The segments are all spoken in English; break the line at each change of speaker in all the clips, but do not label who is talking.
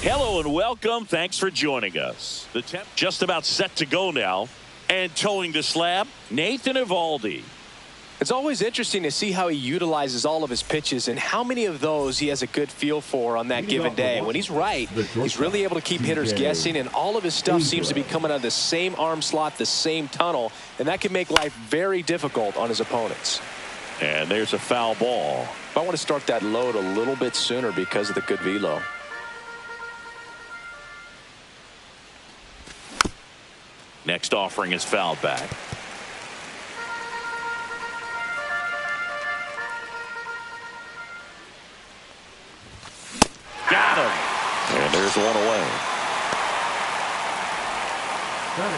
Hello and welcome. Thanks for joining us. The temp just about set to go now. And towing the slab, Nathan Eovaldi.
It's always interesting to see how he utilizes all of his pitches and how many of those he has a good feel for on that given day. When he's right, he's really able to keep hitters guessing, and all of his stuff seems to be coming out of the same arm slot, the same tunnel, and that can make life very difficult on his opponents.
And there's a foul ball.
I want to start that load a little bit sooner because of the good velo.
Next offering is fouled back. Got him. And there's one away.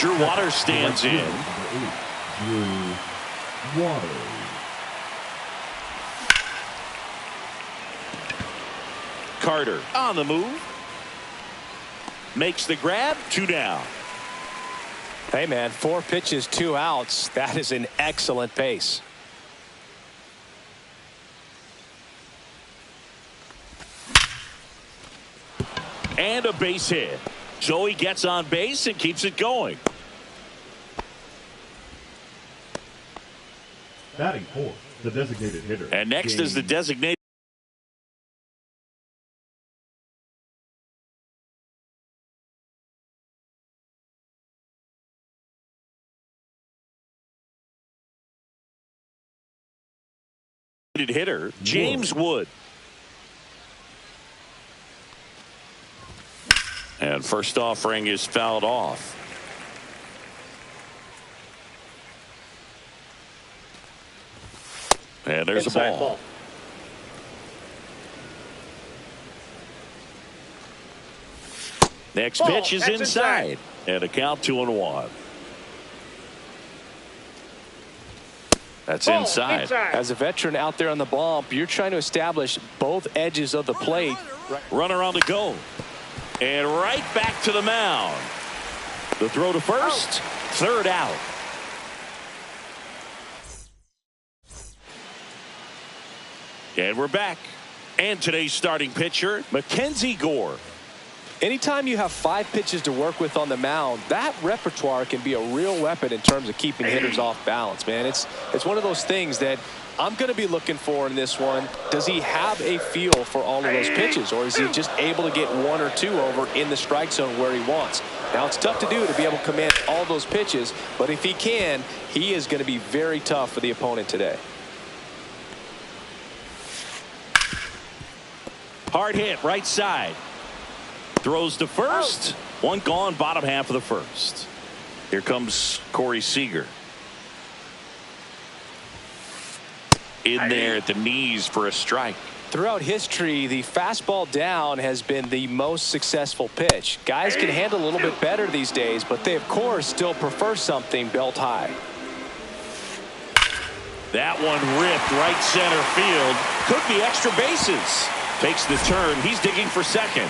Drew Waters stands in.
Drew Waters.
Carter on the move. Makes the grab. 2 down.
Hey, man, 4 pitches, 2 outs. That is an excellent pace.
And a base hit. So he gets on base and keeps it going.
Batting fourth, the designated hitter.
And next is the designated hitter, James Wood. And first offering is fouled off. And there's
Inside
a ball. Next pitch is inside. And a count 2-1. That's inside.
As a veteran out there on the bump, you're trying to establish both edges of the plate.
Runner on the go. And right back to the mound. The throw to first. Third out. And we're back. And today's starting pitcher, Mackenzie Gore.
Anytime you have 5 pitches to work with on the mound, that repertoire can be a real weapon in terms of keeping hitters off balance, man. It's one of those things that I'm going to be looking for in this one. Does he have a feel for all of those pitches, or is he just able to get 1 or 2 over in the strike zone where he wants? Now, it's tough to do to be able to command all those pitches, but if he can, he is going to be very tough for the opponent today.
Hard hit, right side. Throws to first. One gone, bottom half of the first. Here comes Corey Seager. In there at the knees for a strike.
Throughout history, the fastball down has been the most successful pitch. Guys can handle a little bit better these days, but they, of course, still prefer something belt high.
That one ripped right center field. Could be extra bases. Takes the turn. He's digging for second.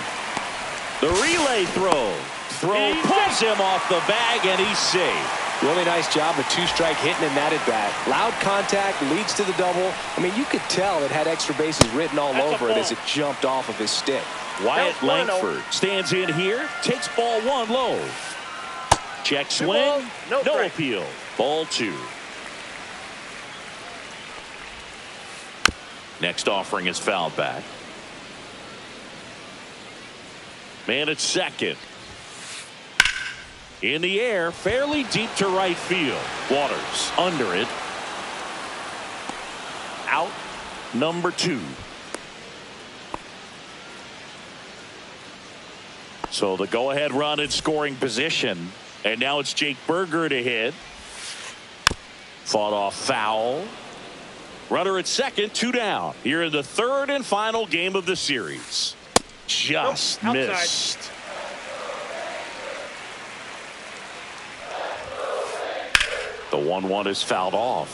The relay throw. Pulls him off the bag, and he's safe.
Really nice job of 2-strike hitting in that at bat. Loud contact leads to the double. I mean, you could tell it had extra bases written all over it as it jumped off of his stick.
Wyatt Langford stands in here. Takes ball 1 low. Check swing. No appeal. Ball 2. Next offering is fouled back. Man at second. In the air, fairly deep to right field. Waters under it. Out number 2. So the go-ahead run in scoring position. And now it's Jake Berger to hit. Fought off foul. Runner at second, 2 down. Here in the 3rd and final game of the series. Just missed. The 1-1 is fouled off.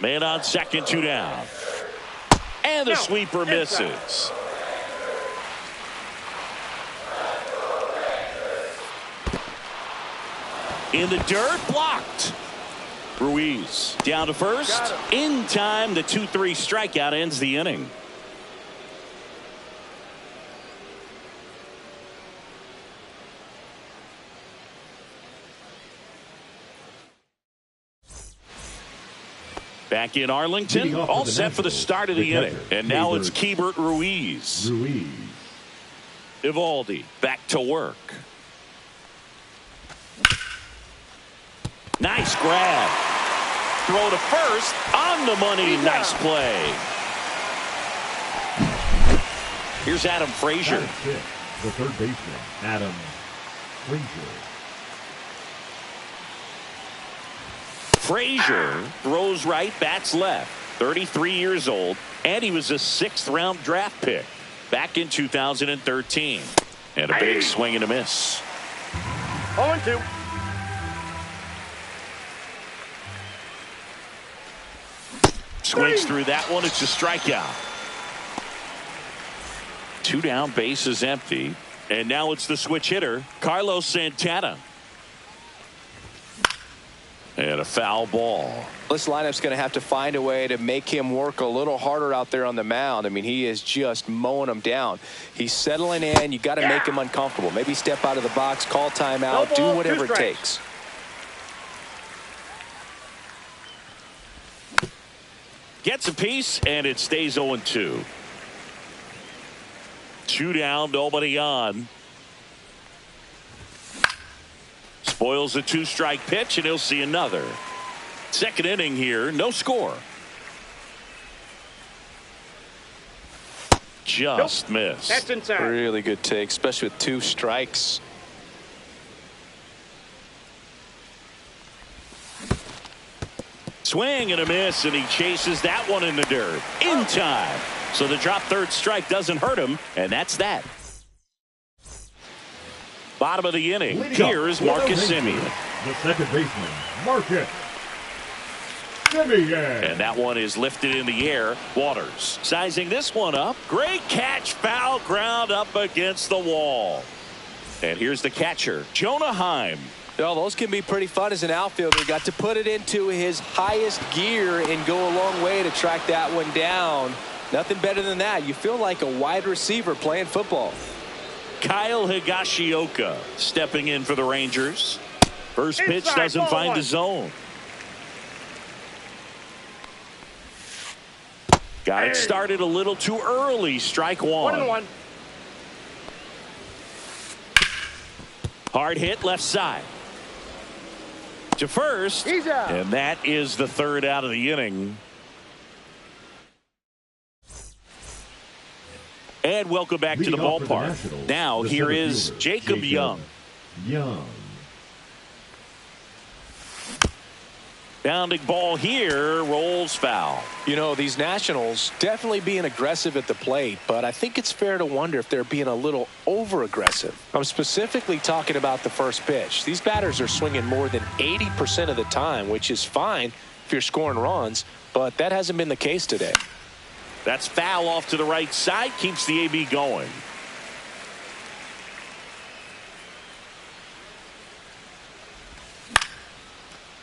Man on second, 2 down. And the sweeper misses. In the dirt, blocked. Ruiz down to first. In time, the 2-3 strikeout ends the inning. Back in Arlington, all set for the start of the inning. And now it's Keibert Ruiz. Evaldi back to work. Nice grab. Throw to first. On the money. Nice play. Here's Adam Frazier.
The third baseman, Adam Frazier.
Frazier throws right, bats left. 33 years old, and he was a 6th-round draft pick back in 2013. And a big swing and a miss.
0-2.
Swings through that one. It's a strikeout. 2 down, base is empty. And now it's the switch hitter, Carlos Santana. And a foul ball.
This lineup's going to have to find a way to make him work a little harder out there on the mound. I mean, he is just mowing them down. He's settling in. You got to make him uncomfortable. Maybe step out of the box, call timeout, do whatever it takes.
Gets a piece, and it stays 0-2. 2 down, nobody on. Spoils the 2-strike pitch, and he'll see another. Second inning here, no score. Just missed.
That's inside.
Really good take, especially with 2 strikes.
Swing and a miss, and he chases that one in the dirt. In time. So the drop third strike doesn't hurt him, and that's that. Bottom of the inning. Here's Marcus Semien.
The second baseman, Marcus Semien.
And that one is lifted in the air. Waters sizing this one up. Great catch. Foul ground up against the wall. And here's the catcher, Jonah Heim.
Well, those can be pretty fun as an outfielder. Got to put it into his highest gear and go a long way to track that one down. Nothing better than that. You feel like a wide receiver playing football.
Kyle Higashioka stepping in for the Rangers. First pitch doesn't find the zone. Got it started a little too early. Strike one.
1-1.
Hard hit left side. To first.
He's out.
And that is the third out of the inning. And welcome back to the ballpark. Now here is Jacob Young. Bounding ball here, rolls foul.
You know, these Nationals definitely being aggressive at the plate, but I think it's fair to wonder if they're being a little over-aggressive. I'm specifically talking about the first pitch. These batters are swinging more than 80% of the time, which is fine if you're scoring runs, but that hasn't been the case today.
That's foul off to the right side, keeps the AB going.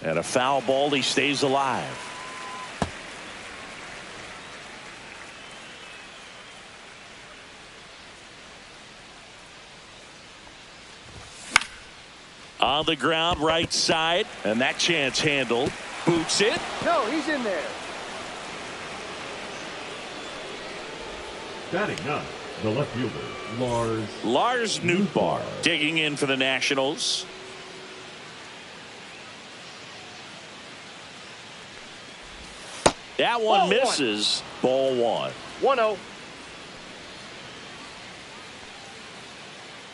And a foul ball, he stays alive. On the ground, right side, and that chance handled. Boots it.
No, he's in there.
Batting ninth, the left fielder,
Lars Nootbaar digging in for the Nationals. That one misses. Ball one.
1-0.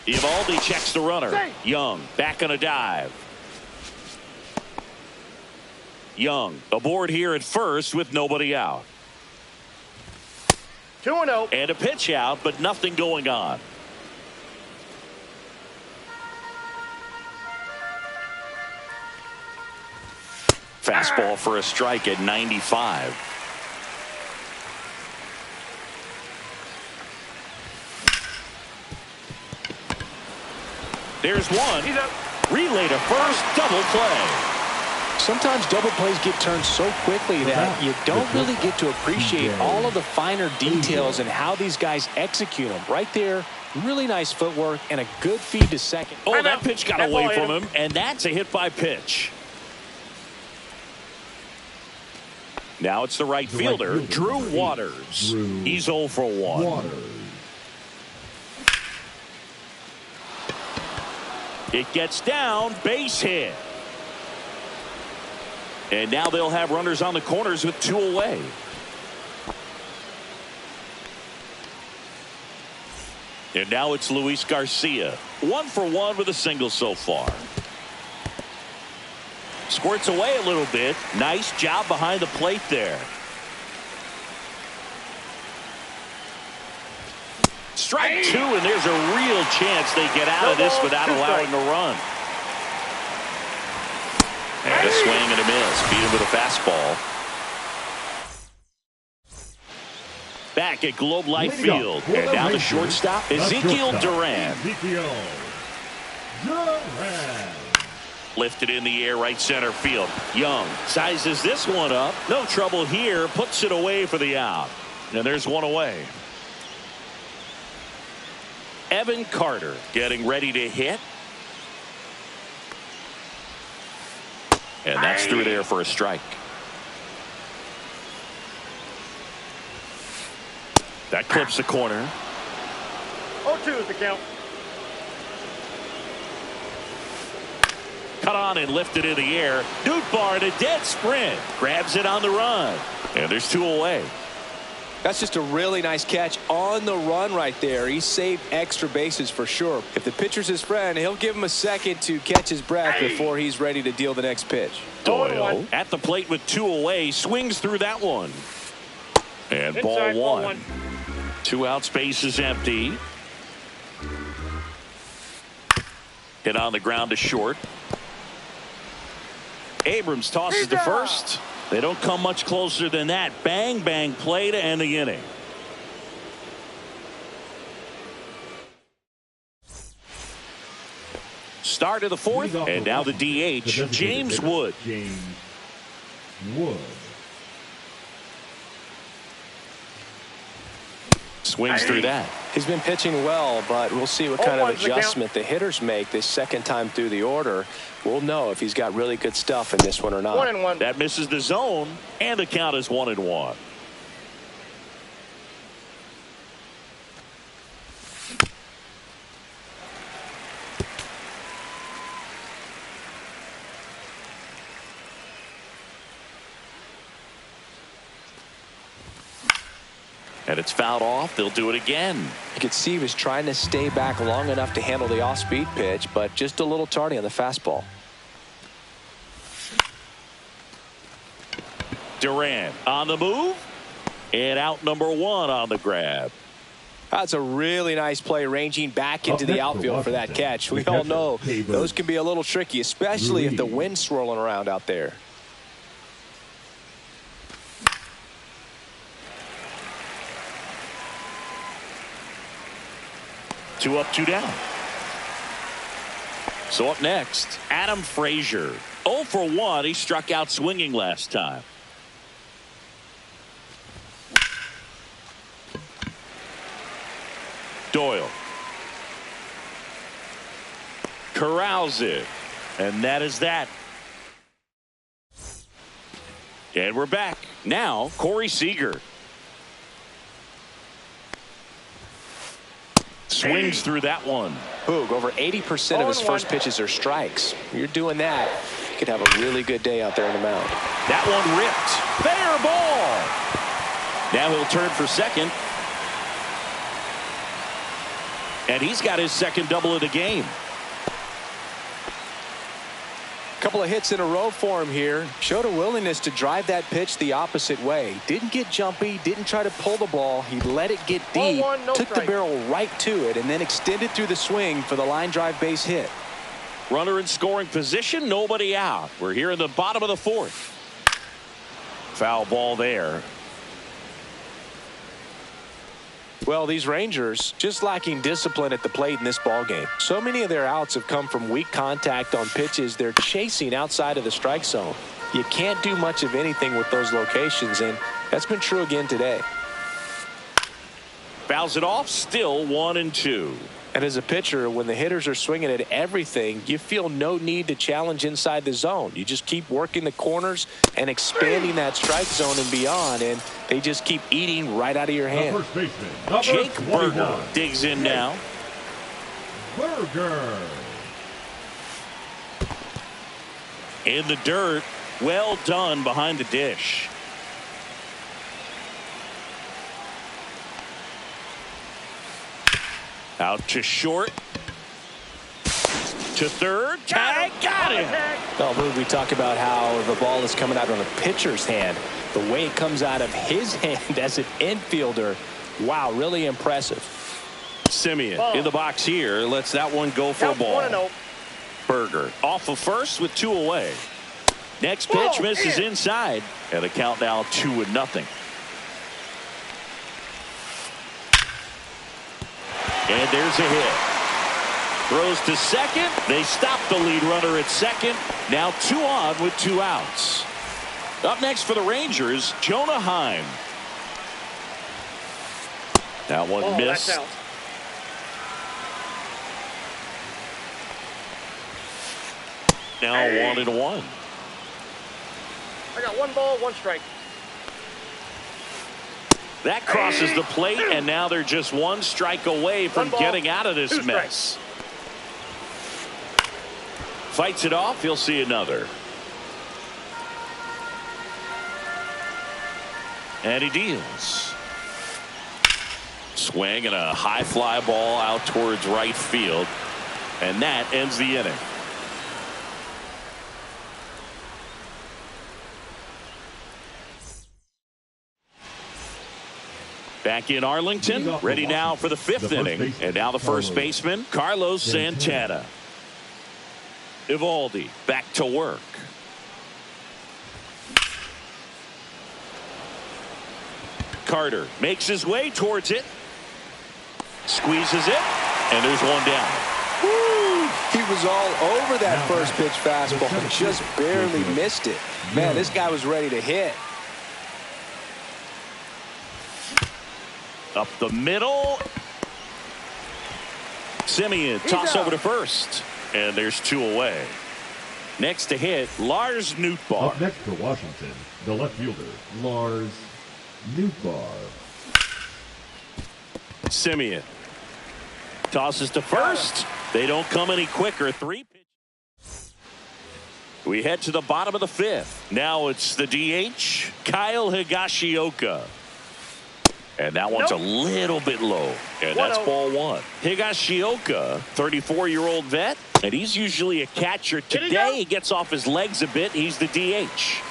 Evaldi checks the runner. Young back on a dive. Young aboard here at first with nobody out.
2-0.
And a pitch out, but nothing going on. Fastball for a strike at 95. There's one. Relay to first, double play.
Sometimes double plays get turned so quickly that you don't really get to appreciate all of the finer details and how these guys execute them. Right there, really nice footwork and a good feed to second.
Oh, that pitch got away from him, and that's a hit by pitch. Now it's the right fielder, Drew Waters. He's 0 for 1. It gets down, base hit. And now they'll have runners on the corners with 2 away. And now it's Luis Garcia. 1 for 1 with a single so far. Squirts away a little bit. Nice job behind the plate there. Strike 2, and there's a real chance they get out of this without allowing a run. And a swing and a miss. Beat him with a fastball. Back at Globe Life Field. And now the shortstop, Ezekiel Duran. Lifted in the air, right center field. Young sizes this one up. No trouble here. Puts it away for the out. And there's one away. Evan Carter getting ready to hit. And that's through there for a strike. That clips the corner.
0-2 is the count.
Cut on and lifted in the air. Nootbaar in a dead sprint. Grabs it on the run. And there's 2 away.
That's just a really nice catch on the run right there. He saved extra bases for sure. If the pitcher's his friend, he'll give him a second to catch his breath before he's ready to deal the next pitch.
Doyle at the plate with 2 away. Swings through that one. And ball 1. 2 outs, base is empty. Hit on the ground to short. Abrams tosses to first. They don't come much closer than that. Bang, bang play to end the inning. Start of the 4th, and now the DH, James Wood. Swings through that.
He's been pitching well, but we'll see what kind of adjustment the hitters make this second time through the order. We'll know if he's got really good stuff in this one or not.
1-1.
That misses the zone, and the count is 1-1. And it's fouled off. They'll do it again.
You could see he was trying to stay back long enough to handle the off-speed pitch, but just a little tardy on the fastball.
Duran on the move. And out number 1 on the grab.
That's a really nice play, ranging back into the outfield for that catch. We all know those can be a little tricky, especially if the wind's swirling around out there.
Two up, 2 down. So up next, Adam Frazier. 0 for 1. He struck out swinging last time. Doyle. Corrals it. And that is that. And we're back. Now, Corey Seager. Swings through that one.
Boog, over 80% of his first pitches are strikes. You're doing that, you could have a really good day out there on the mound.
That one ripped. Fair ball. Now he'll turn for second. And he's got his second double of the game.
Couple of hits in a row for him here. Showed a willingness to drive that pitch the opposite way. Didn't get jumpy, didn't try to pull the ball. He let it get deep, took the barrel right to it, and then extended through the swing for the line drive base hit.
Runner in scoring position, nobody out. We're here in the bottom of the 4th. Foul ball there.
Well, these Rangers just lacking discipline at the plate in this ballgame. So many of their outs have come from weak contact on pitches they're chasing outside of the strike zone. you can't do much of anything with those locations, and that's been true again today.
Fouls it off, still 1-2.
And as a pitcher, when the hitters are swinging at everything, you feel no need to challenge inside the zone. You just keep working the corners and expanding that strike zone and beyond, and they just keep eating right out of your hand.
First baseman,
Jake Burger digs in now.
Burger.
In the dirt, well done behind the dish. Out to short. To third. Tag. Got him.
Well, we talk about how the ball is coming out on a pitcher's hand. The way it comes out of his hand as an infielder. Wow, really impressive.
Simeon in the box here. Lets that one go for a ball.
1-0.
Burger off of first with 2 away. Next pitch misses inside. And the count now 2-0. And there's a hit. Throws to second. They stop the lead runner at second. Now 2 on with 2 outs. Up next for the Rangers, Jonah Heim. That one missed.
That's out.
Now 1-1.
I got 1 ball, 1 strike.
That crosses the plate, and now they're just 1 strike away from
1 ball,
getting out of this
2
mess. Fights it off. He'll see another. And he deals. Swing and a high fly ball out towards right field. And that ends the inning. Back in Arlington, ready now for the 5th inning. And now the first baseman, Carlos Santana. Evaldi back to work. Carter makes his way towards it. Squeezes it. And there's 1 down.
Woo! He was all over that first pitch fastball and just barely missed it. Man, this guy was ready to hit.
Up the middle. Simeon toss over to first. And there's 2 away. Next to hit, Lars Nootbaar.
Up next for Washington, the left fielder, Lars Nootbaar.
Simeon tosses to first. They don't come any quicker. 3 pitches. We head to the bottom of the 5th. Now it's the DH, Kyle Higashioka. And that one's a little bit low. And that's ball 1. Higashioka, 34-year-old vet. And he's usually a catcher. Today he gets off his legs a bit. He's the DH.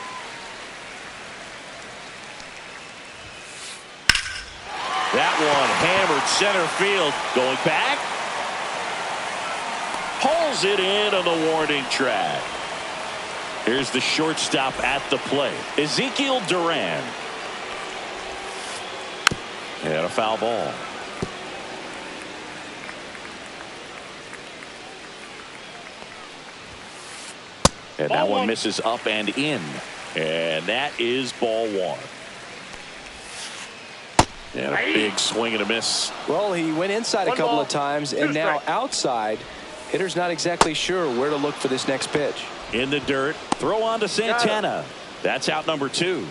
That one hammered center field. Going back. Pulls it in on the warning track. Here's the shortstop at the plate, Ezekiel Duran. And a foul ball. And that one misses up and in. And that is ball 1. And a big swing and a miss.
Well, he went inside a couple of times, and now outside. Hitter's not exactly sure where to look for this next pitch.
In the dirt. Throw on to Santana. That's out number 2.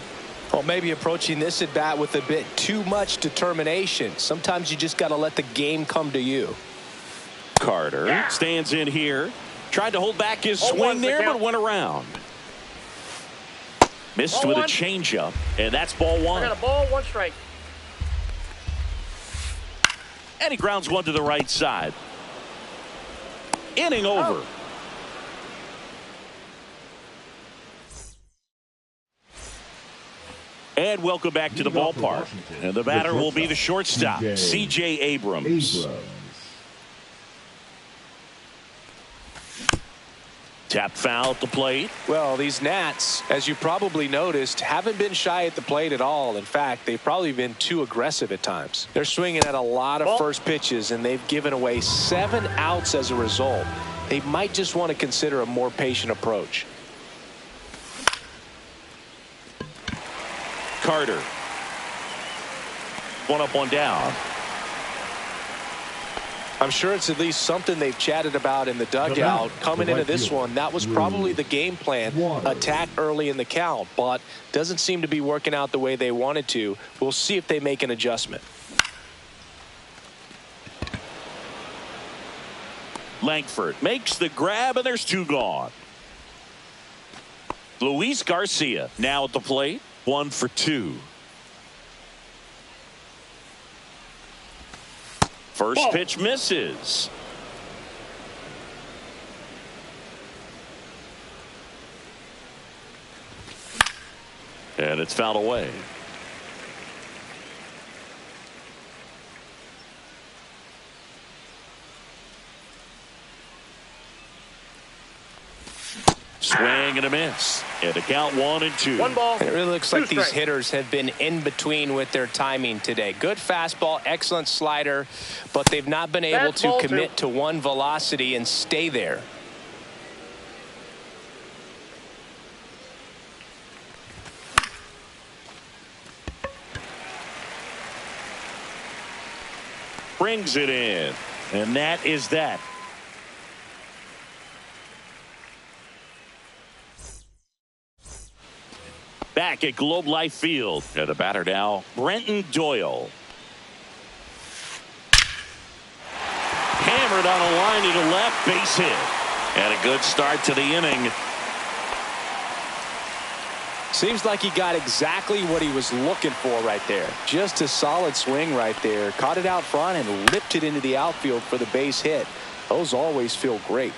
Well, maybe approaching this at bat with a bit too much determination. Sometimes you just got to let the game come to you.
Carter stands in here. Tried to hold back his swing there, but went around. Missed with a changeup, and that's ball 1.
I got a ball, 1 strike.
And he grounds one to the right side. Inning over. And welcome back to the ballpark. And the batter will be the shortstop, C.J. Abrams. Tap foul at the plate.
Well, these Nats, as you probably noticed, haven't been shy at the plate at all. In fact, they've probably been too aggressive at times. They're swinging at a lot of first pitches, and they've given away 7 outs as a result. They might just want to consider a more patient approach.
Carter. One up, one down.
I'm sure it's at least something they've chatted about in the dugout. Coming into this one, that was probably the game plan. Attack early in the count, but doesn't seem to be working out the way they wanted to. We'll see if they make an adjustment.
Langford makes the grab, and there's two gone. Luis Garcia now at the plate. 1 for 2. First pitch misses. And it's fouled away. Swing and a miss. And a count 1 and 2.
1 ball.
And it really looks like these
strikes.
hitters have been in between with their timing today. Good fastball, excellent slider, but they've not been able to commit to one velocity and stay there.
Brings it in. And that is that. Back at Globe Life Field. And the batter now, Brenton Doyle. Hammered on a line to the left, base hit. And a good start to the inning.
Seems like he got exactly what he was looking for right there. Just a solid swing right there. Caught it out front and ripped it into the outfield for the base hit. Those always feel great.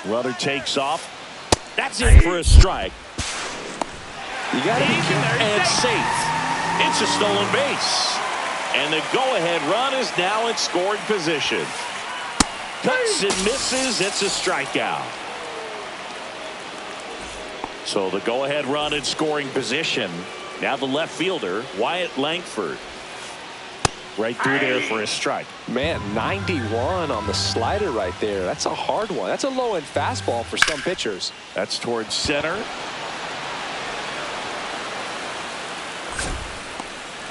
Runner takes off. That's in for a strike.
You got to be careful.
And safe. It's a stolen base. And the go-ahead run is now in scoring position. Cuts and misses. It's a strikeout. So the go-ahead run in scoring position. Now the left fielder, Wyatt Langford. Right through there for a strike.
Man, 91 on the slider right there. That's a hard one. That's a low-end fastball for some pitchers.
That's towards center.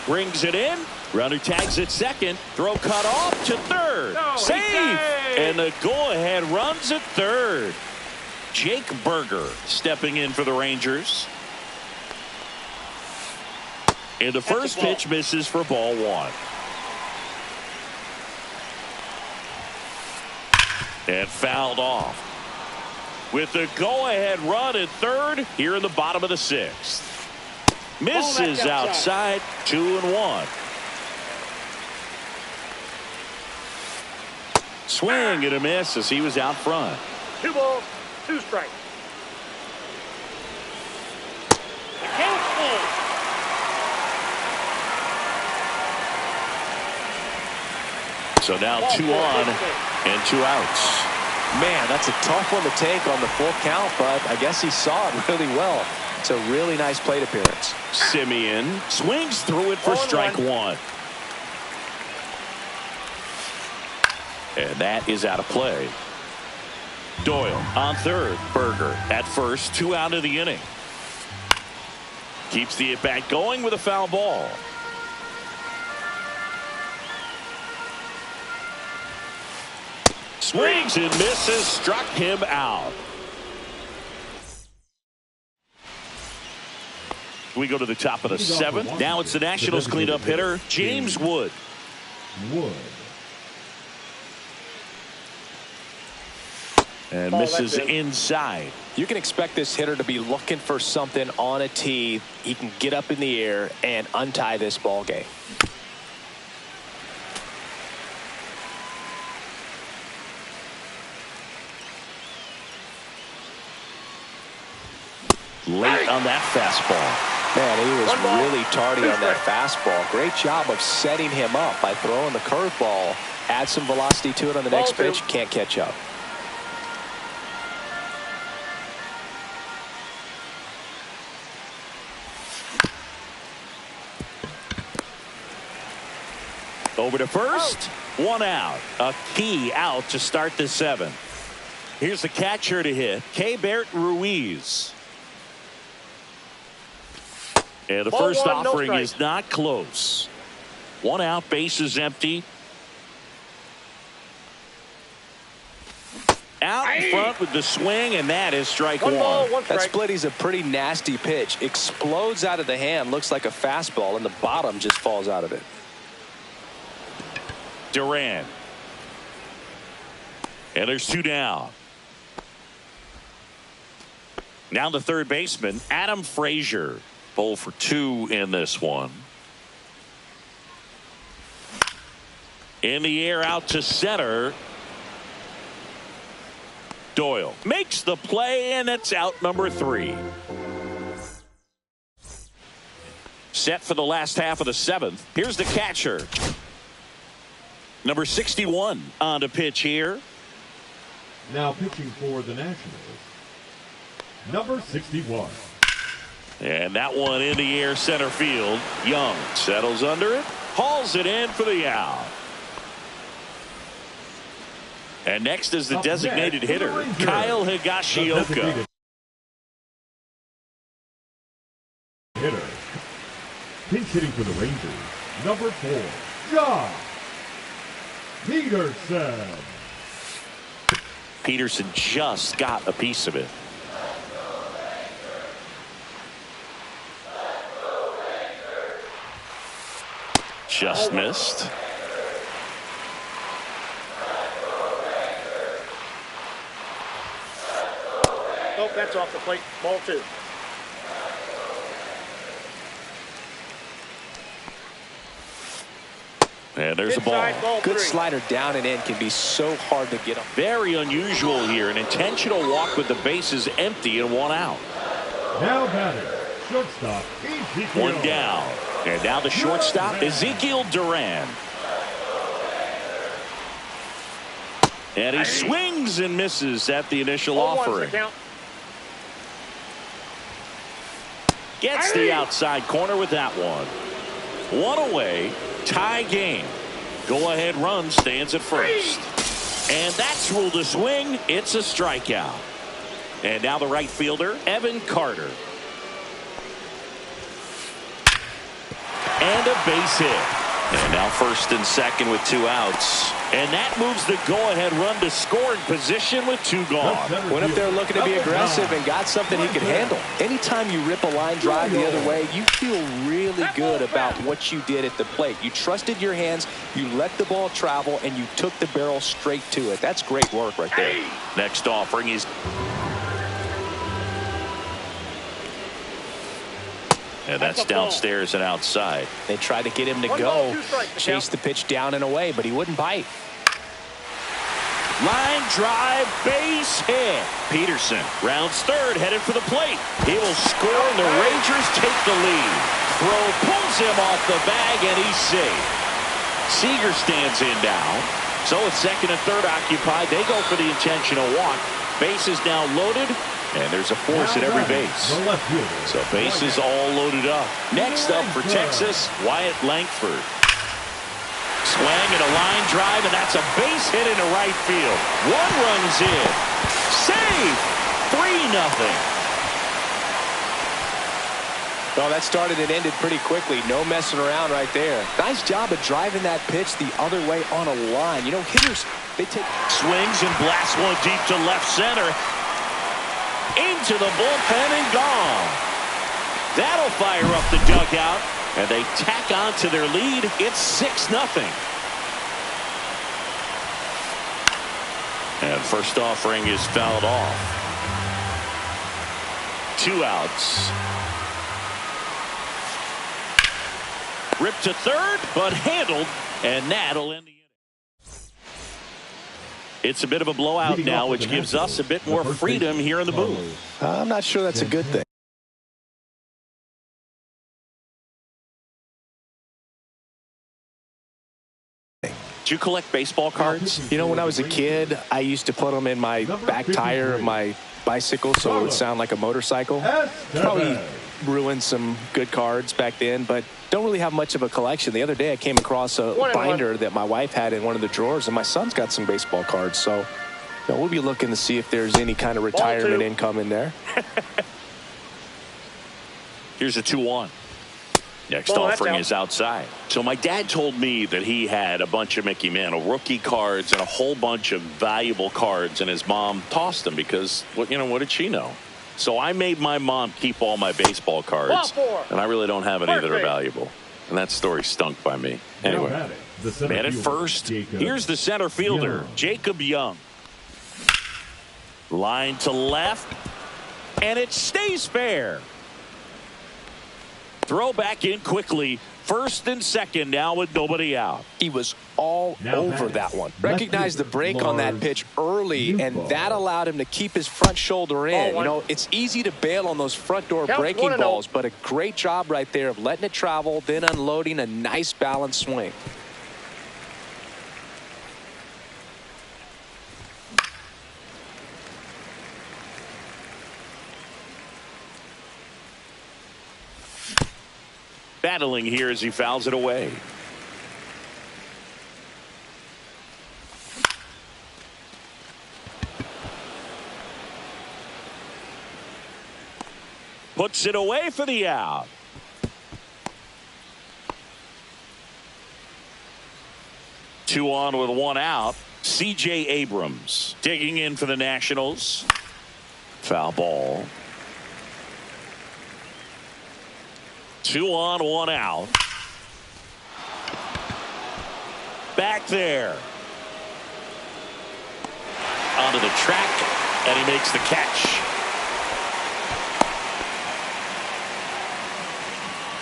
Brings it in. Runner tags at second. Throw cut off to third.
No,
Safe. And the go-ahead runs at third. Jake Berger stepping in for the Rangers. And the first pitch misses for ball 1. And fouled off. With the go-ahead run at third here in the bottom of the 6th. Misses outside. 2-1. Swing and a miss as he was out front.
2 balls, 2 strikes. The count's full.
So now 2 on and 2 outs.
Man, that's a tough one to take on the full count, but I guess he saw it really well. It's a really nice plate appearance.
Simeon swings through it for strike 1. And that is out of play. Doyle on third. Berger at first. 2 out of the inning. Keeps the at-bat going with a foul ball. Swings and misses. Struck him out. We go to the top of the 7th. Now it's the Nationals cleanup hitter, James Wood. And misses inside.
You can expect this hitter to be looking for something on a tee. He can get up in the air and untie this ball game.
Late on that fastball.
Man, he was really tardy on that fastball. Great job of setting him up by throwing the curveball. Add some velocity to it on the next pitch. Can't catch up.
The Over to first. One out. A key out to start the seventh. Here's the catcher to hit. Keibert Ruiz. And the first offering is not close. One out, bases empty. Out in front with the swing, and that is strike one.
That splitty's a pretty nasty pitch. Explodes out of the hand, looks like a fastball, and the bottom just falls out of it.
Duran. And there's two down. Now the third baseman, Adam Frazier. 0 for 2 in this one. In the air out to center. Doyle makes the play, and it's out number 3. Set for the last half of the seventh. Here's the catcher. Number 61 on to pitch here.
Now pitching for the Nationals, number 61.
And that one in the air center field. Young settles under it, hauls it in for the out. And next is the designated hitter, Kyle Higashioka.
Hitter. Pinch hitting for the Rangers, number 4, Josh Peterson.
Peterson just got a piece of it. Just missed.
Oh, that's off the plate. Ball 2.
And there's a ball.
Good slider down and in can be so hard to get him.
Very unusual here. An intentional walk with the bases empty and one out.
Now batting, shortstop Ezekiel.
One down. And now the shortstop, Ezekiel Duran. And he swings and misses at the initial offering. Gets the outside corner with that one. One away. Tie game. Go ahead run stands at first. And that's ruled a swing. It's a strikeout. And now the right fielder, Evan Carter. And a base hit. And now first and second with 2 outs. And that moves the go-ahead run to scoring position with 2 gone.
Went up there looking to be aggressive and got something he could handle. Anytime you rip a line drive the other way, you feel really good about what you did at the plate. You trusted your hands, you let the ball travel, and you took the barrel straight to it. That's great work right there.
Next offering is... And that's downstairs and outside.
They tried to get him to go, chase the pitch down and away, but he wouldn't bite.
Line drive, base hit. Peterson rounds third, headed for the plate. He will score, and the Rangers take the lead. Throw pulls him off the bag, and he's safe. Seager stands in now. So with second and third occupied, they go for the intentional walk. Base is now loaded. And there's a force at every base. So bases all loaded up. Next up for Texas, Wyatt Langford. Swing and a line drive, and that's a base hit into right field. 1 run's in. Save! 3-0.
Well, that started and ended pretty quickly. No messing around right there. Nice job of driving that pitch the other way on a line. You know, hitters, they take...
Swings and blasts one deep to left center. Into the bullpen and gone. That'll fire up the dugout, and they tack on to their lead. It's 6-0. And first offering is fouled off. 2 outs. Ripped to third, but handled, and that'll end the inning. It's a bit of a blowout now, which gives us a bit more freedom here in the booth.
I'm not sure that's a good thing.
Did you collect baseball cards?
You know, when I was a kid, I used to put them in my back tire of my bicycle so it would sound like a motorcycle. Probably ruined some good cards back then, but don't really have much of a collection. The other day I came across a binder that my wife had in one of the drawers, and my son's got some baseball cards. So we'll be looking to see if there's any kind of retirement income in there.
Here's a 2-1. Next offering is outside. So my dad told me that he had a bunch of Mickey Mantle rookie cards and a whole bunch of valuable cards, and his mom tossed them because, what did she know? So I made my mom keep all my baseball cards, and I really don't have any that are valuable. And that story stunk by me. Anyway, man at first, here's the center fielder, Jacob Young. Line to left, and it stays fair. Throw back in quickly. First and second now with nobody out.
He was all over that one. Recognized the break on that pitch early, and that allowed him to keep his front shoulder in. It's easy to bail on those front door breaking balls, but a great job right there of letting it travel, then unloading a nice balanced swing.
Battling here as he fouls it away. Puts it away for the out. Two on with one out. C.J. Abrams digging in for the Nationals. Foul ball. 2 on, 1 out. Back there. Onto the track, and he makes the catch.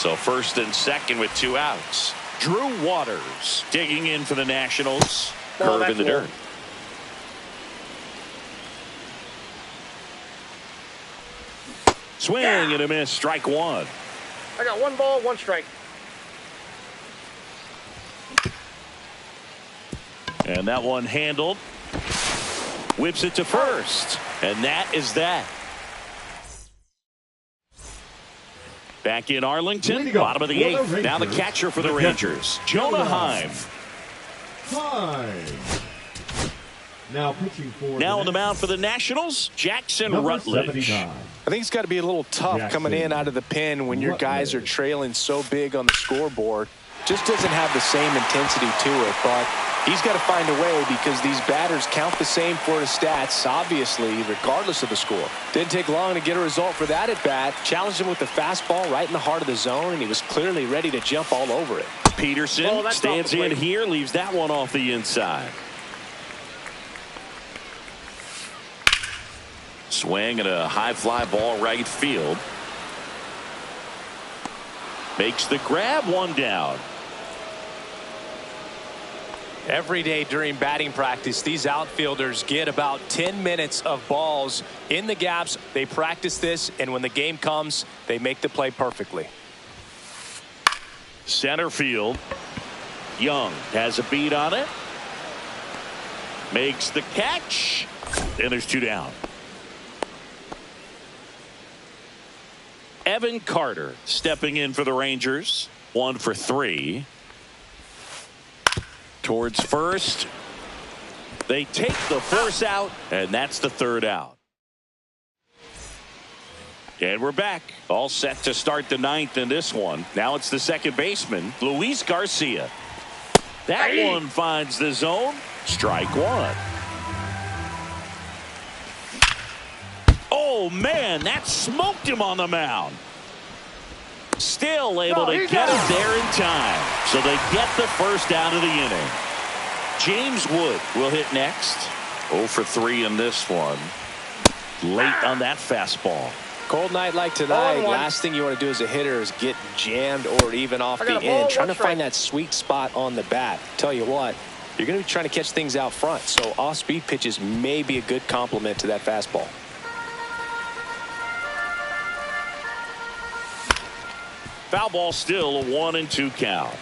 So first and second with 2 outs. Drew Waters digging in for the Nationals. Curve in the dirt. Swing and a miss. Strike 1.
I got 1 ball, 1 strike.
And that one handled. Whips it to first. And that is that. Back in Arlington, bottom of the 8th. Now the catcher for the Rangers, Jonah Heim.
Now pitching for
on the mound for the Nationals, Jackson Rutledge.
79.
I think it's got to be a little tough coming in out of the pen when your guys are trailing so big on the scoreboard. Just doesn't have the same intensity to it, but he's got to find a way because these batters count the same for his stats, obviously, regardless of the score. Didn't take long to get a result for that at bat. Challenged him with the fastball right in the heart of the zone, and he was clearly ready to jump all over it.
Peterson stands in here, leaves that one off the inside. Swing and a high fly ball right field. Makes the grab, 1 down.
Every day during batting practice, these outfielders get about 10 minutes of balls in the gaps. They practice this, and when the game comes, they make the play perfectly.
Center field. Young has a beat on it. Makes the catch. And there's 2 down. Evan Carter stepping in for the Rangers. 1 for 3. Towards first. They take the first out, and that's the 3rd out. And we're back. All set to start the 9th in this one. Now it's the second baseman, Luis Garcia. That one finds the zone. Strike 1. Oh, man, that smoked him on the mound. Still able to get it there in time. So they get the first out of the inning. James Wood will hit next. 0 for 3 in this one. Late on that fastball.
Cold night like tonight, last thing you want to do as a hitter is get jammed or even off the end. Trying to find that sweet spot on the bat. Tell you what, you're going to be trying to catch things out front. So off-speed pitches may be a good complement to that fastball.
Foul ball, still a 1-2 count.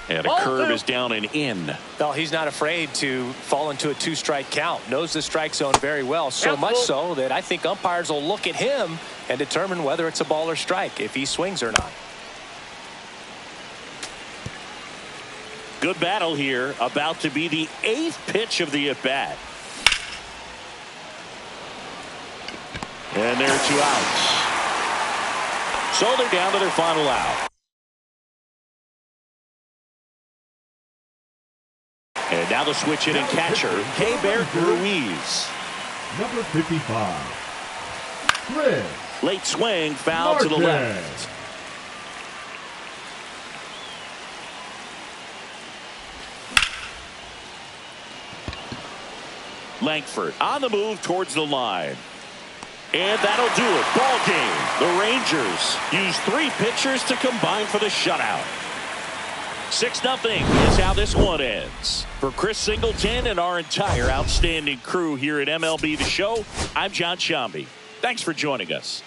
And a curve is down and in.
Well, he's not afraid to fall into a 2-strike count. Knows the strike zone very well. So much so that I think umpires will look at him and determine whether it's a ball or strike, if he swings or not.
Good battle here. About to be the 8th pitch of the at-bat. And there are 2 outs. So they're down to their final out. And now the switch hitting catcher, Keibert Ruiz.
Number 55, Chris.
Late swing, foul to the left. Langford on the move towards the line. And that'll do it. Ball game. The Rangers use 3 pitchers to combine for the shutout. 6-0 is how this one ends. For Chris Singleton and our entire outstanding crew here at MLB The Show, I'm John Shambi. Thanks for joining us.